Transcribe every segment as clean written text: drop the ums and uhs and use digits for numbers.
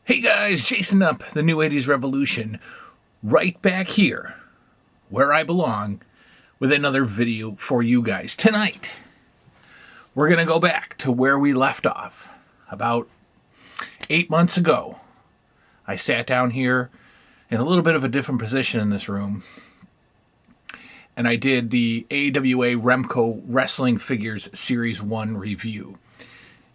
Hey guys, Jason up, the New 80s Revolution, right back here, where I belong, with another video for you guys. Tonight, we're going to go back to where we left off. About 8 months ago, I sat down here in a little bit of a different position in this room, and I did the AWA Remco Wrestling Figures Series 1 review.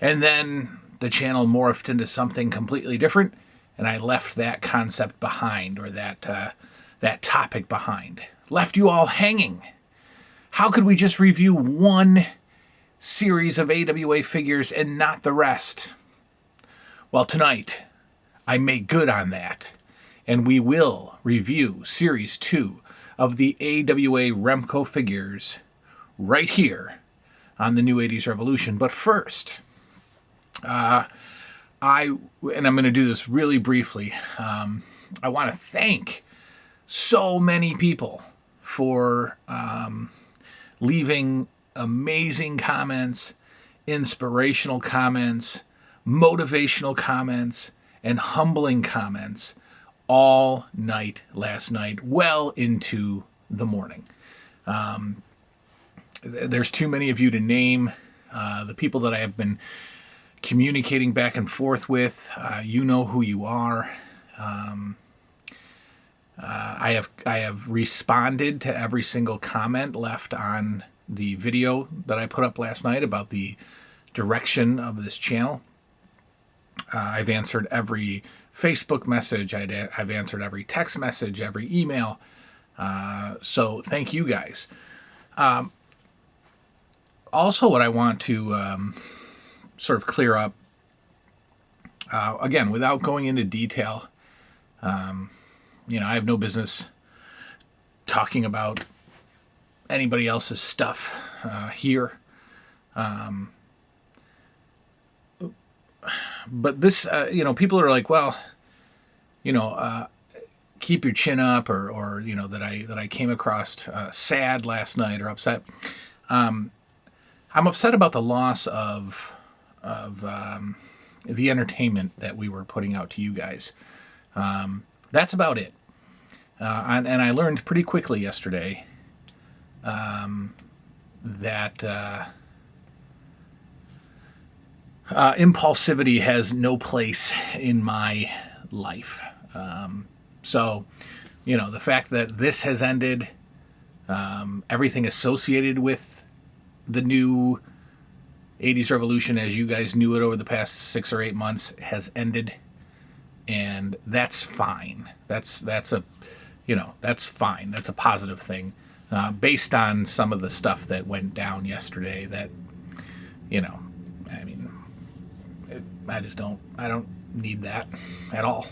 And then the channel morphed into something completely different, and I left that concept behind, or that topic behind. Left you all hanging. How could we just review one series of AWA figures and not the rest? Well, tonight, I make good on that, and we will review Series 2 of the AWA Remco figures right here on the New 80s Revolution. But first, and I'm going to do this really briefly. I want to thank so many people for leaving amazing comments, inspirational comments, motivational comments, and humbling comments all night last night, well into the morning. There's too many of you to name. The people that I have been communicating back and forth with, you know who you are. I have responded to every single comment left on the video that I put up last night about the direction of this channel. I've answered every Facebook message. I've answered every text message, every email. So thank you guys. Also, what I want to sort of clear up, again, without going into detail, I have no business talking about anybody else's stuff here. But this, people are like, well, keep your chin up, or that I came across sad last night or upset. I'm upset about the loss of the entertainment that we were putting out to you guys. That's about it. And I learned pretty quickly yesterday that impulsivity has no place in my life. So, the fact that this has ended, everything associated with the new 80s Revolution, as you guys knew it over the past 6 or 8 months, has ended, and that's fine. That's fine. That's a positive thing, based on some of the stuff that went down yesterday. That, I don't need that at all.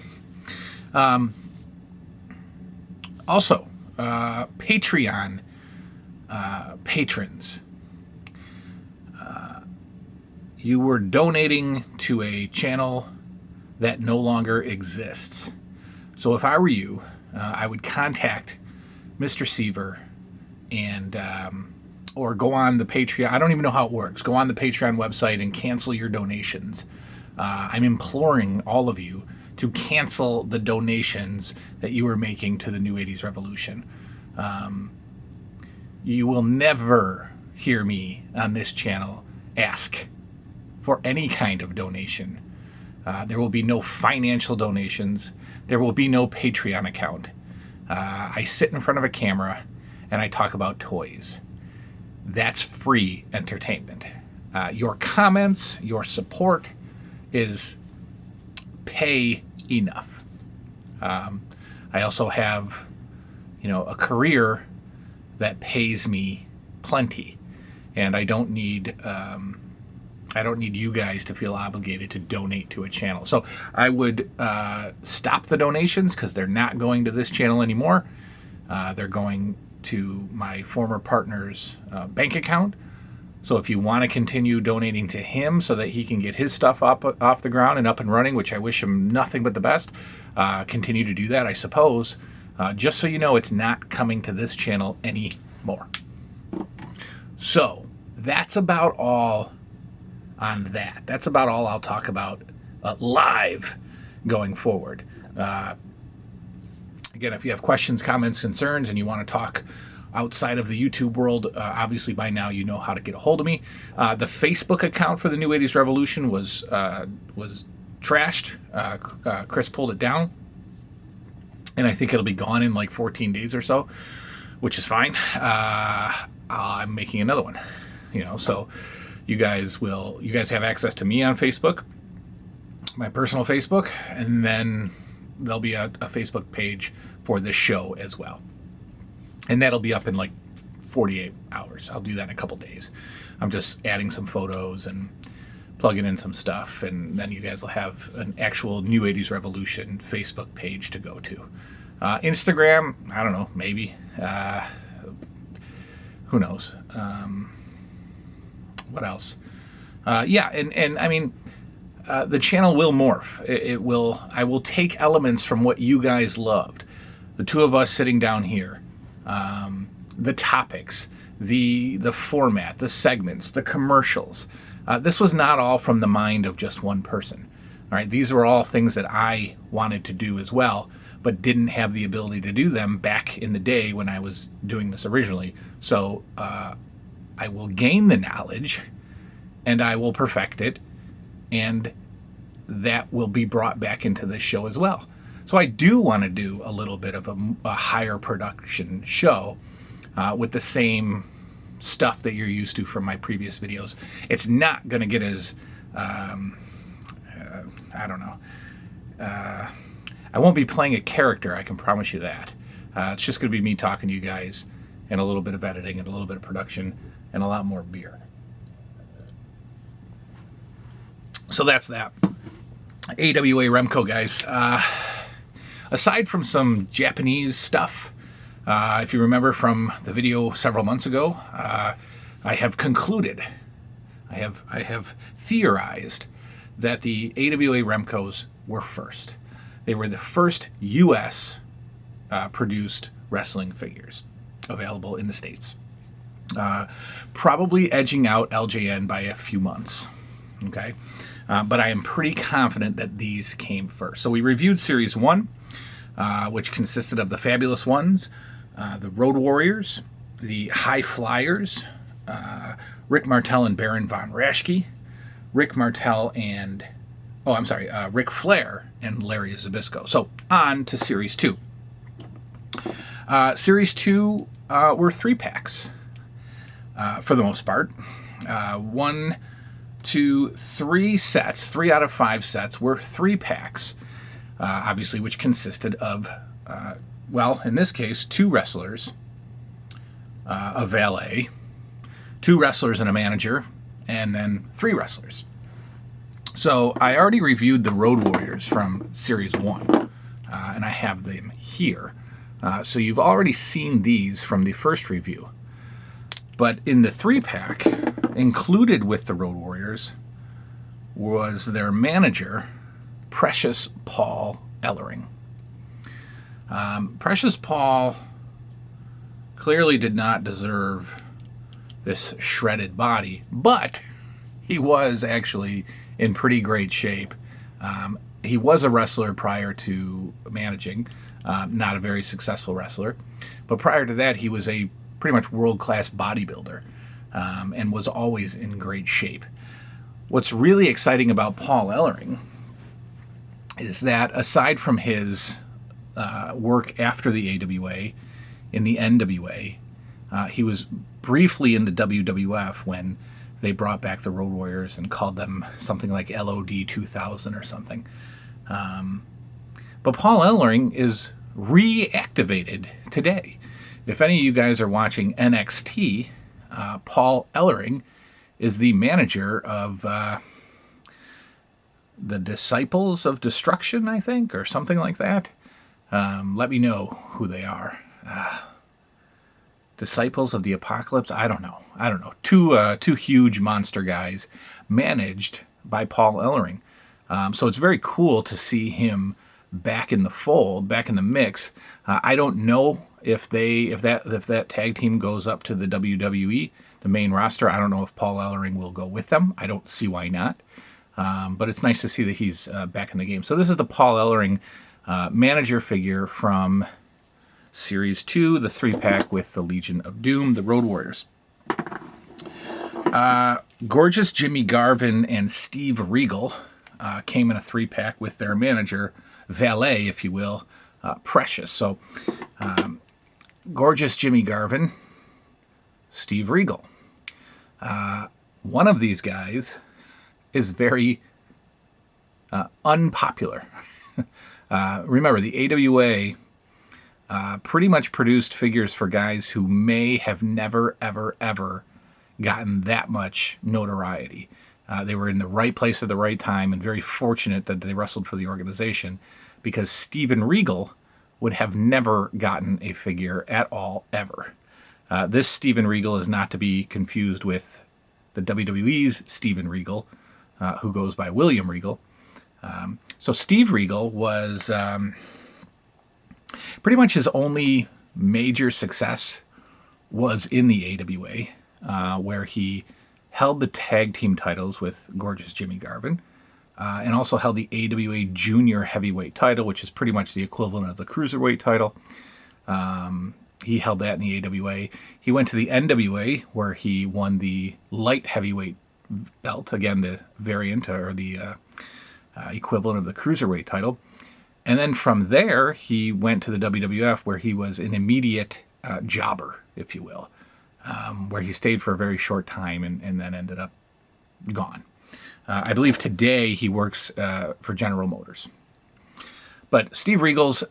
Also, Patreon patrons. You were donating to a channel that no longer exists. So if I were you, I would contact Mr. Seaver and or go on the Patreon. I don't even know how it works. Go on the Patreon website and cancel your donations. I'm imploring all of you to cancel the donations that you were making to the New 80s Revolution. You will never hear me on this channel ask for any kind of donation. There will be no financial donations. There will be no Patreon account. I sit in front of a camera and I talk about toys. That's free entertainment. Your comments, your support is pay enough. I also have, a career that pays me plenty, and I don't need you guys to feel obligated to donate to a channel. So I would stop the donations, because they're not going to this channel anymore. They're going to my former partner's bank account. So if you want to continue donating to him so that he can get his stuff off the ground and up and running, which I wish him nothing but the best, continue to do that, I suppose. Just so you know, it's not coming to this channel anymore. So that's about all on that. That's about all I'll talk about live going forward. Again, if you have questions, comments, concerns, and you want to talk outside of the YouTube world, obviously by now you know how to get a hold of me. The Facebook account for the New 80s Revolution was trashed. Chris pulled it down, and I think it'll be gone in like 14 days or so, which is fine. I'm making another one, so you guys have access to me on Facebook, my personal Facebook, and then there'll be a Facebook page for this show as well. And that'll be up in like 48 hours. I'll do that in a couple days. I'm just adding some photos and plugging in some stuff, and then you guys will have an actual New 80s Revolution Facebook page to go to. Instagram, I don't know, maybe. Who knows? What else? And I mean, the channel will morph. I will take elements from what you guys loved. The two of us sitting down here. The topics, the format, the segments, the commercials. This was not all from the mind of just one person. All right, these were all things that I wanted to do as well, but didn't have the ability to do them back in the day when I was doing this originally. So I will gain the knowledge, and I will perfect it, and that will be brought back into this show as well. So I do want to do a little bit of a higher production show with the same stuff that you're used to from my previous videos. It's not going to get as, I don't know. I won't be playing a character, I can promise you that. It's just going to be me talking to you guys, and a little bit of editing, and a little bit of production, and a lot more beer. So that's that. AWA Remco, guys. Aside from some Japanese stuff, if you remember from the video several months ago, I have concluded, I have theorized that the AWA Remcos were first. They were the first U.S. Produced wrestling figures available in the States. Probably edging out LJN by a few months. Okay? But I am pretty confident that these came first. So we reviewed Series 1, which consisted of the Fabulous Ones, the Road Warriors, the High Flyers, Rick Martel and Baron von Raschke, Rick Flair and Larry Zbyszko. So on to Series 2. Series 2 were 3-packs for the most part. 1, 2, 3 sets, 3 out of 5 sets were 3-packs, obviously, which consisted of, in this case, 2 wrestlers, a valet, 2 wrestlers and a manager, and then 3 wrestlers. So I already reviewed the Road Warriors from Series 1, and I have them here. So you've already seen these from the first review. But in the 3-pack, included with the Road Warriors, was their manager, Precious Paul Ellering. Precious Paul clearly did not deserve this shredded body, but he was actually in pretty great shape. He was a wrestler prior to managing, not a very successful wrestler, but prior to that he was a pretty much world-class bodybuilder, and was always in great shape. What's really exciting about Paul Ellering is that aside from his work after the AWA, in the NWA, he was briefly in the WWF when they brought back the Road Warriors and called them something like LOD 2000 or something. But Paul Ellering is reactivated today. If any of you guys are watching NXT, Paul Ellering is the manager of the Disciples of Destruction, I think, or something like that. Let me know who they are. Disciples of the Apocalypse? I don't know. Two huge monster guys managed by Paul Ellering. So it's very cool to see him back in the fold, back in the mix. I don't know if that tag team goes up to the WWE, the main roster. I don't know if Paul Ellering will go with them. I don't see why not. But it's nice to see that he's back in the game. So this is the Paul Ellering manager figure from Series 2, the 3-pack with the Legion of Doom, the Road Warriors. Gorgeous Jimmy Garvin and Steve Regal came in a 3-pack with their manager, valet, if you will, Precious. So gorgeous Jimmy Garvin, Steve Regal. One of these guys is very unpopular. Remember, the AWA pretty much produced figures for guys who may have never, ever, ever gotten that much notoriety. They were in the right place at the right time and very fortunate that they wrestled for the organization, because Steven Regal would have never gotten a figure at all, ever. This Steven Regal is not to be confused with the WWE's Steven Regal, who goes by William Regal. So Steve Regal was pretty much his only major success was in the AWA, where he held the tag team titles with gorgeous Jimmy Garvin, and also held the AWA Junior Heavyweight title, which is pretty much the equivalent of the Cruiserweight title. He held that in the AWA. He went to the NWA, where he won the Light Heavyweight belt, again, the variant or the equivalent of the Cruiserweight title. And then from there, he went to the WWF, where he was an immediate jobber, if you will, where he stayed for a very short time and then ended up gone. I believe today he works for General Motors. But Steve Regal's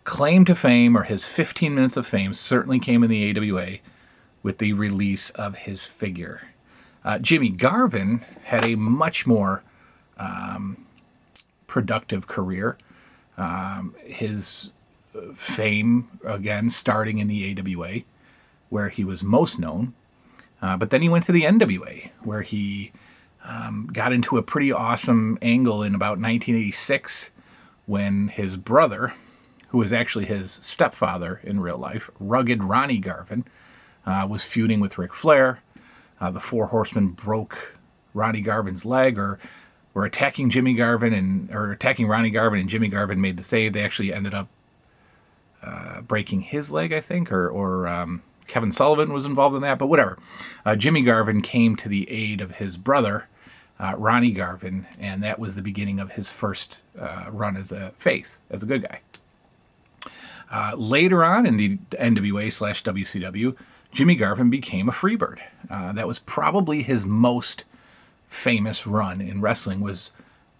claim to fame, or his 15 minutes of fame, certainly came in the AWA with the release of his figure. Jimmy Garvin had a much more productive career. His fame, again, starting in the AWA, where he was most known. But then he went to the NWA, where he got into a pretty awesome angle in about 1986, when his brother, who was actually his stepfather in real life, Rugged Ronnie Garvin, was feuding with Ric Flair. The Four Horsemen broke Ronnie Garvin's leg, or were attacking Jimmy Garvin or attacking Ronnie Garvin, and Jimmy Garvin made the save. They actually ended up breaking his leg, I think, or Kevin Sullivan was involved in that, but whatever. Jimmy Garvin came to the aid of his brother, Ronnie Garvin, and that was the beginning of his first run as a face, as a good guy. Later on in the NWA/WCW, Jimmy Garvin became a Freebird. That was probably his most famous run in wrestling, was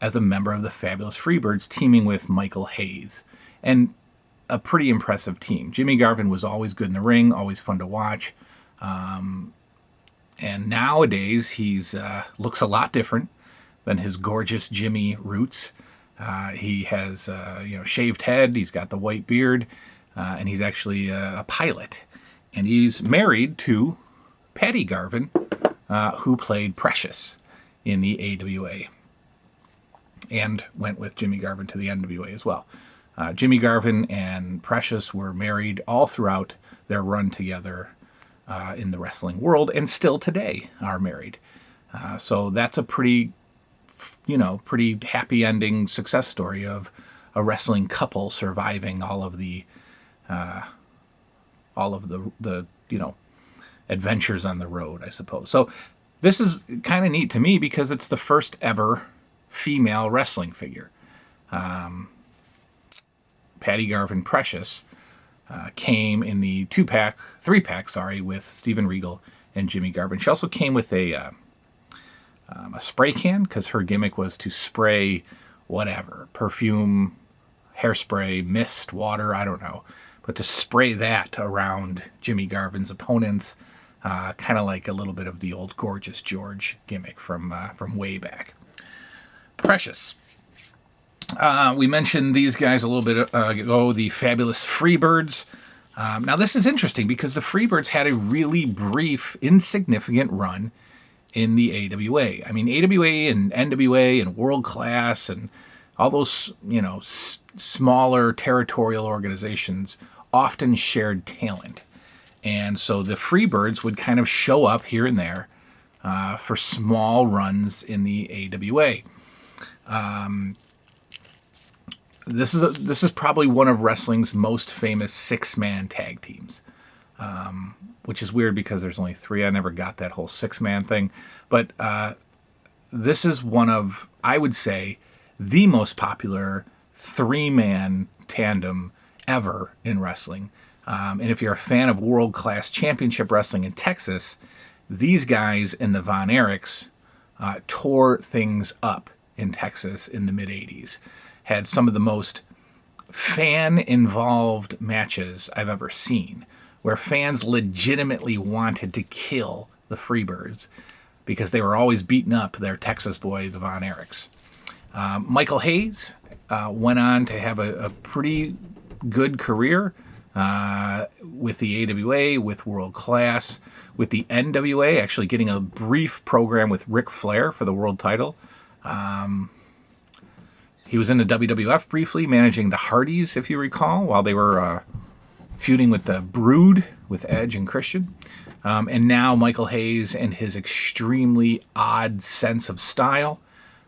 as a member of the Fabulous Freebirds, teaming with Michael Hayes. And a pretty impressive team. Jimmy Garvin was always good in the ring, always fun to watch. And nowadays, he's looks a lot different than his gorgeous Jimmy roots. He has shaved head, he's got the white beard, and he's actually a pilot. And he's married to Patty Garvin, who played Precious in the AWA, and went with Jimmy Garvin to the NWA as well. Jimmy Garvin and Precious were married all throughout their run together in the wrestling world, and still today are married. So that's a pretty happy ending success story of a wrestling couple surviving all of the adventures on the road, I suppose. So this is kind of neat to me, because it's the first ever female wrestling figure. Patty Garvin Precious came in the 3-pack, with Steven Regal and Jimmy Garvin. She also came with a spray can, because her gimmick was to spray whatever, perfume, hairspray, mist, water, I don't know, but to spray that around Jimmy Garvin's opponents, kind of like a little bit of the old Gorgeous George gimmick from way back. Precious. We mentioned these guys a little bit ago, the Fabulous Freebirds. Now this is interesting, because the Freebirds had a really brief, insignificant run in the AWA. I mean, AWA and NWA and World Class and all those, smaller territorial organizations often shared talent. And so the Freebirds would kind of show up here and there for small runs in the AWA. This is probably one of wrestling's most famous 6-man tag teams, which is weird because there's only 3. I never got that whole 6-man thing, but this is one of, I would say, the most popular 3-man tandem ever in wrestling. And if you're a fan of world-class championship wrestling in Texas, these guys in the Von Erichs tore things up in Texas in the mid-'80s. Had some of the most fan-involved matches I've ever seen, where fans legitimately wanted to kill the Freebirds because they were always beating up their Texas boy, the Von Erichs. Michael Hayes went on to have a pretty good career with the AWA, with World Class, with the NWA, actually getting a brief program with Ric Flair for the world title. He was in the WWF briefly, managing the Hardys, if you recall, while they were feuding with the Brood, with Edge and Christian. And now Michael Hayes and his extremely odd sense of style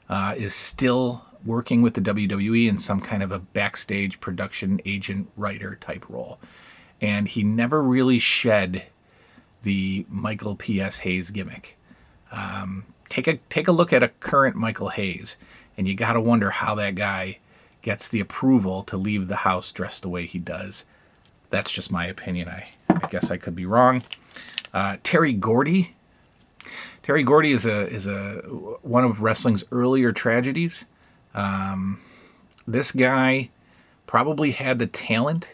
is still working with the WWE in some kind of a backstage production agent, writer type role. And he never really shed the Michael P.S. Hayes gimmick. Take a look at a current Michael Hayes, and you got to wonder how that guy gets the approval to leave the house dressed the way he does. That's just my opinion. I guess I could be wrong. Terry Gordy. Terry Gordy is one of wrestling's earlier tragedies. This guy probably had the talent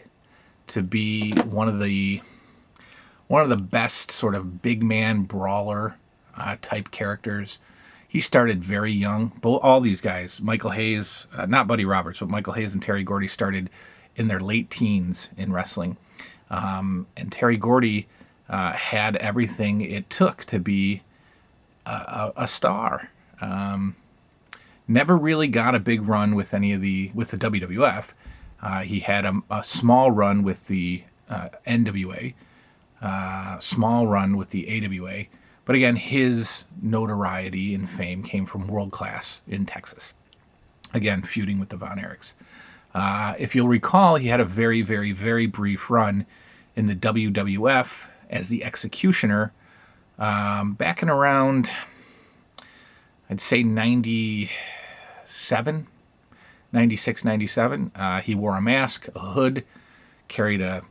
to be one of the best sort of big man brawler type characters. He started very young. All these guys, Michael Hayes, not Buddy Roberts, but Michael Hayes and Terry Gordy started in their late teens in wrestling. And Terry Gordy had everything it took to be a star. Never really got a big run with the WWF. He had a small run with the NWA, small run with the AWA. But again, his notoriety and fame came from World Class in Texas. Again, feuding with the Von Erichs. If you'll recall, he had a very, very, very brief run in the WWF as the Executioner back in around, I'd say 96, 97. He wore a mask, a hood, carried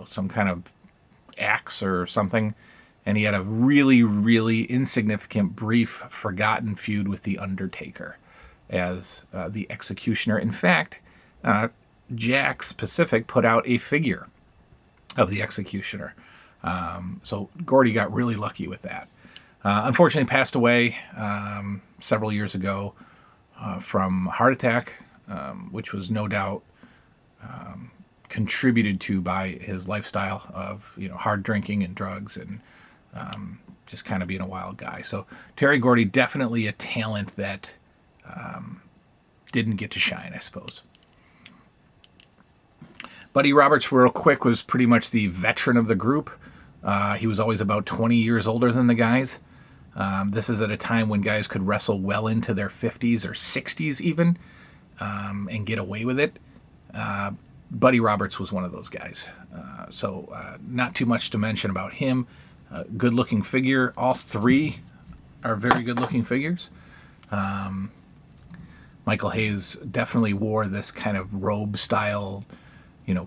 some kind of axe or something. And he had a really, really insignificant, brief, forgotten feud with The Undertaker as the Executioner. In fact, Jakks Pacific put out a figure of the Executioner. So Gordy got really lucky with that. Unfortunately, passed away several years ago from a heart attack, which was no doubt contributed to by his lifestyle of hard drinking and drugs and just kind of being a wild guy. So Terry Gordy, definitely a talent that didn't get to shine, I suppose. Buddy Roberts, real quick, was pretty much the veteran of the group. He was always about 20 years older than the guys. This is at a time when guys could wrestle well into their 50s or 60s even and get away with it. Buddy Roberts was one of those guys. So not too much to mention about him. Good-looking figure. All three are very good-looking figures. Michael Hayes definitely wore this kind of robe-style,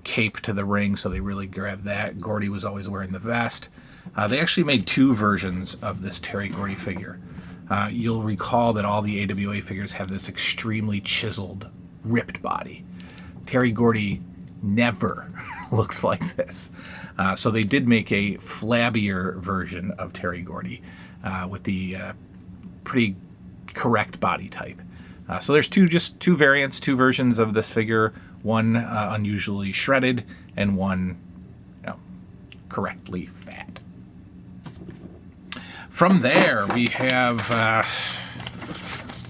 cape to the ring, so they really grabbed that. Gordy was always wearing the vest. They actually made 2 versions of this Terry Gordy figure. You'll recall that all the AWA figures have this extremely chiseled, ripped body. Terry Gordy never looked like this. So they did make a flabbier version of Terry Gordy with the pretty correct body type. So there's two variants, 2 versions of this figure. One unusually shredded and one correctly fat. From there, we have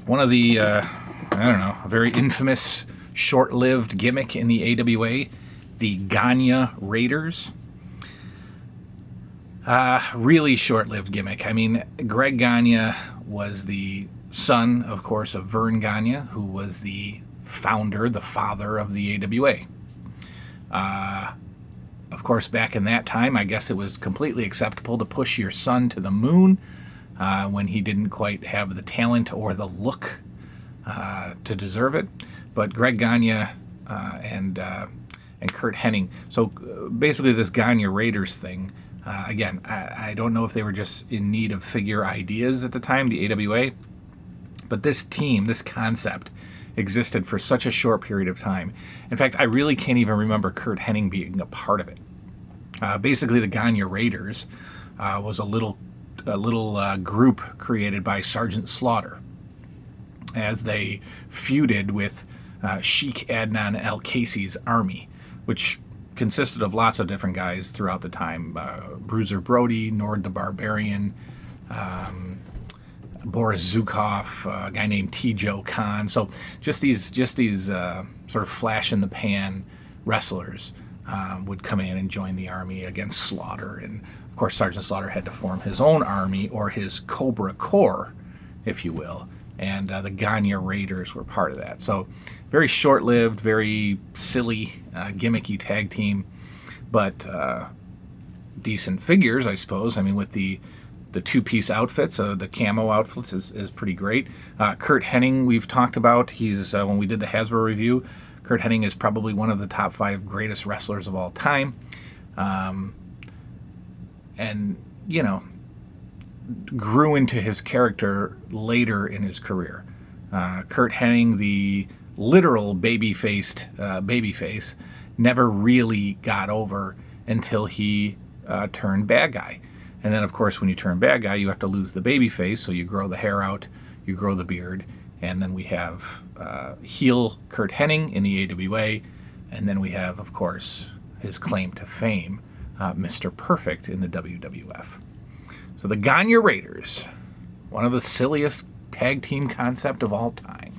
one of the, a very infamous, short-lived gimmick in the AWA, the Ganya Raiders. Really short-lived gimmick. I mean, Greg Ganya was the son, of course, of Vern Ganya, who was the founder, the father of the AWA. Of course, back in that time, I guess it was completely acceptable to push your son to the moon when he didn't quite have the talent or the look to deserve it. But Greg Ganya and Curt Hennig. So basically, this Ganya Raiders thing. Again, I don't know if they were just in need of figure ideas at the time, the AWA, but this team, this concept, existed for such a short period of time. In fact, I really can't even remember Curt Hennig being a part of it. Basically, the Ganya Raiders was a little group created by Sergeant Slaughter as they feuded with Sheikh Adnan al-Kaisi's army, which consisted of lots of different guys throughout the time. Bruiser Brody, Nord the Barbarian, Boris Zukov, a guy named T-Joe Khan. So just these sort of flash-in-the-pan wrestlers would come in and join the army against Slaughter. And, of course, Sergeant Slaughter had to form his own army, or his Cobra Corps, if you will. And the Ganya Raiders were part of that. So very short-lived, very silly, gimmicky tag team, but decent figures, I suppose. I mean, with the two-piece outfits, the camo outfits is pretty great. Curt Hennig, we've talked about. He's when we did the Hasbro review, Curt Hennig is probably one of the top 5 greatest wrestlers of all time. And, you know, grew into his character later in his career. Curt Hennig, the literal baby-face, never really got over until he turned bad guy. And then, of course, when you turn bad guy, you have to lose the baby face, so you grow the hair out, you grow the beard, and then we have heel Curt Hennig in the AWA, and then we have, of course, his claim to fame, Mr. Perfect in the WWF. So the Ganya Raiders, one of the silliest tag team concept of all time.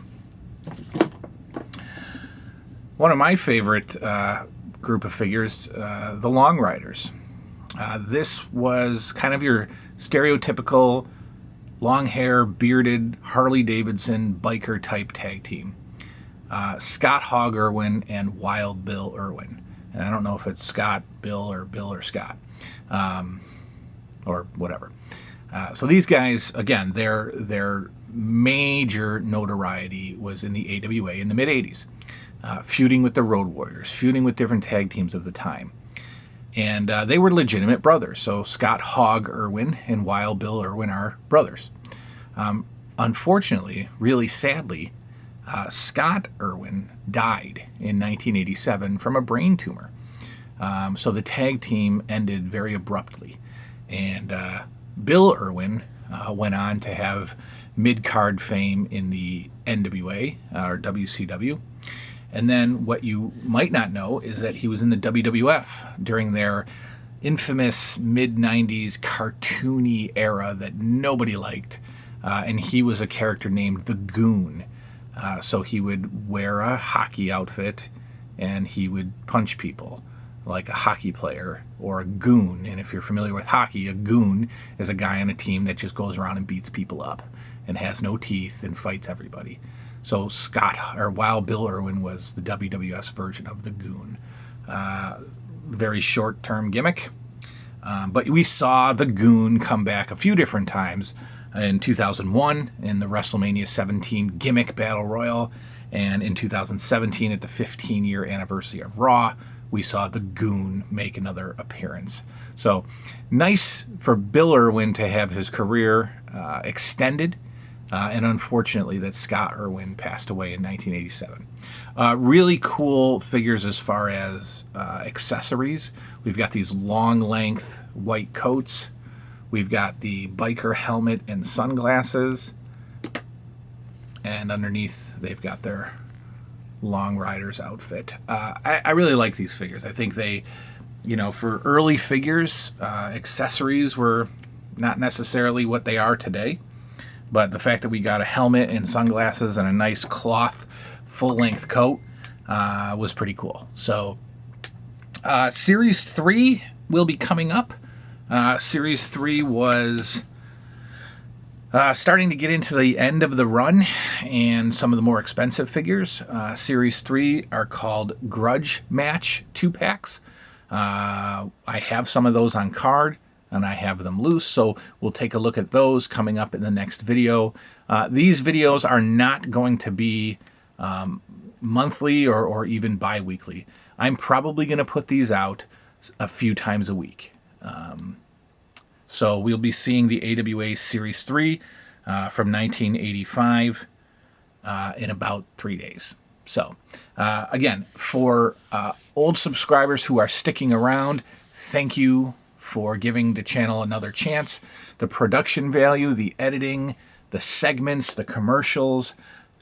One of my favorite group of figures, the Long Riders. This was kind of your stereotypical long hair, bearded, Harley-Davidson biker type tag team. Scott Hogg Irwin and Wild Bill Irwin. And I don't know if it's Scott, Bill or Scott. Or whatever. So these guys, again, their major notoriety was in the AWA in the mid-'80s, feuding with the Road Warriors, feuding with different tag teams of the time. And they were legitimate brothers. So Scott Hogg Irwin and Wild Bill Irwin are brothers. Unfortunately, really sadly, Scott Irwin died in 1987 from a brain tumor. So the tag team ended very abruptly. And Bill Irwin went on to have mid-card fame in the NWA, or WCW. And then what you might not know is that he was in the WWF during their infamous mid-'90s cartoony era that nobody liked. And he was a character named the Goon. So he would wear a hockey outfit and he would punch people like a hockey player or a goon. And if you're familiar with hockey, a goon is a guy on a team that just goes around and beats people up and has no teeth and fights everybody. So Wild Bill Irwin was the WWF's version of the Goon. Very short-term gimmick. But we saw the Goon come back a few different times. In 2001 in the WrestleMania 17 Gimmick Battle Royal, and in 2017 at the 15-year anniversary of Raw, we saw the Goon make another appearance. So nice for Bill Irwin to have his career extended. And unfortunately that Scott Irwin passed away in 1987. Really cool figures as far as accessories. We've got these long length white coats. We've got the biker helmet and sunglasses. And underneath they've got their Long Riders outfit. I really like these figures. I think they, for early figures, accessories were not necessarily what they are today. But the fact that we got a helmet and sunglasses and a nice cloth full-length coat was pretty cool. So Series 3 will be coming up Series 3 was starting to get into the end of the run, and some of the more expensive figures. Series 3 are called Grudge Match 2-packs. I have some of those on card, and I have them loose, so we'll take a look at those coming up in the next video. These videos are not going to be monthly or even bi-weekly. I'm probably going to put these out a few times a week. So we'll be seeing the AWA Series 3 from 1985 in about 3 days. So again, for old subscribers who are sticking around, thank you for giving the channel another chance. The production value, the editing, the segments, the commercials,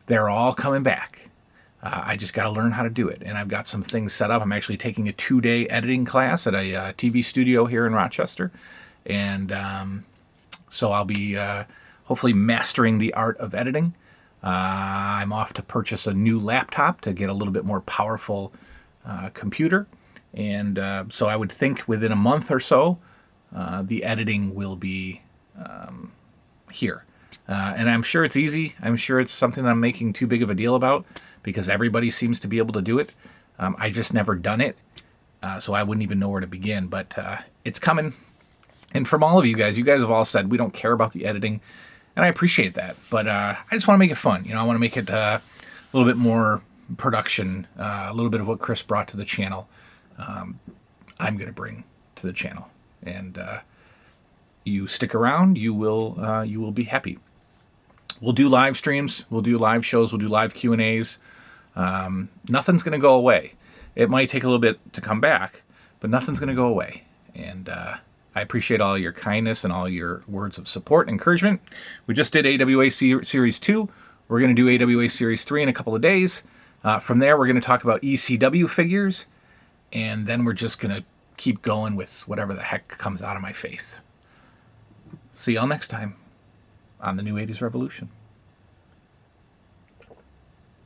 they're all coming back. I just got to learn how to do it, and I've got some things set up. I'm actually taking a 2-day editing class at a TV studio here in Rochester. And so I'll be hopefully mastering the art of editing. I'm off to purchase a new laptop to get a little bit more powerful computer. And so I would think within a month or so, the editing will be here. And I'm sure it's easy. I'm sure it's something that I'm making too big of a deal about because everybody seems to be able to do it. I've just never done it, so I wouldn't even know where to begin. But it's coming. And from all of you guys have all said we don't care about the editing, and I appreciate that. But I just want to make it fun. I want to make it a little bit more production, a little bit of what Chris brought to the channel. I'm going to bring to the channel, and you stick around, you will be happy. We'll do live streams, we'll do live shows, we'll do live Q&As. Nothing's going to go away. It might take a little bit to come back, but nothing's going to go away. And I appreciate all your kindness and all your words of support and encouragement. We just did AWA Series 2. We're going to do AWA Series 3 in a couple of days. From there, we're going to talk about ECW figures, and then we're just going to keep going with whatever the heck comes out of my face. See y'all next time on the New 80s Revolution.